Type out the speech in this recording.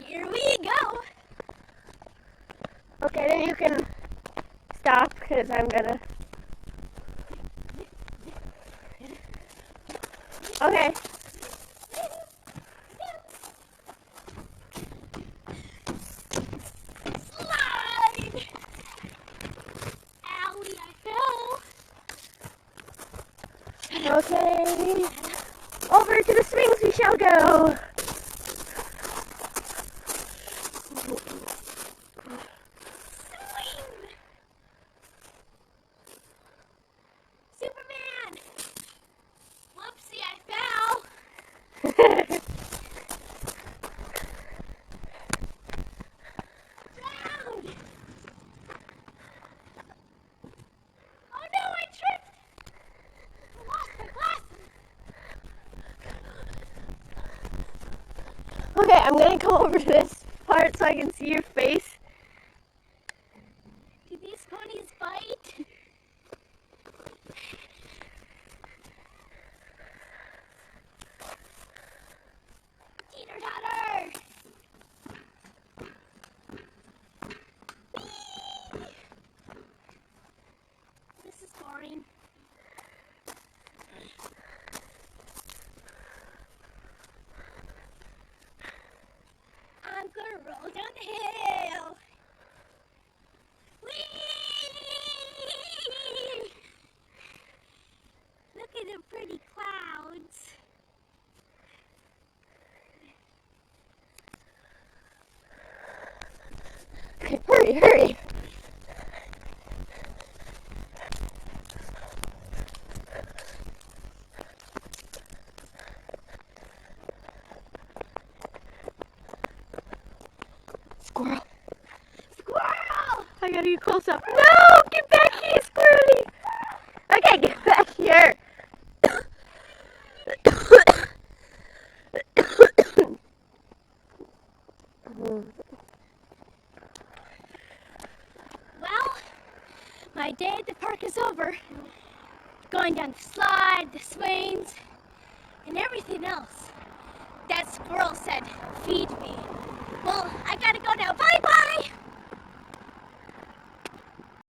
Here we go. Okay, then you can stop because I'm gonna. Okay. Slide. Owie, I fell. Okay. Over to the swings we shall go. Swing. Superman. Whoopsie, I fell. Round. Oh no, I tripped. I lost my glasses. Okay, I'm gonna come over to this part so I can see your face. Do these ponies fight? Teeter-totter! Whee! This is boring. I'm gonna roll down the hill. Whee! Look at the pretty clouds. Okay, hurry, hurry. Squirrel. Squirrel! I gotta get close up. No! Get back here, squirrely! Okay, get back here. Well, my day at the park is over. Going down the slide, the swings, and everything else. That squirrel said, feed me. Well, I gotta go now. Bye-bye!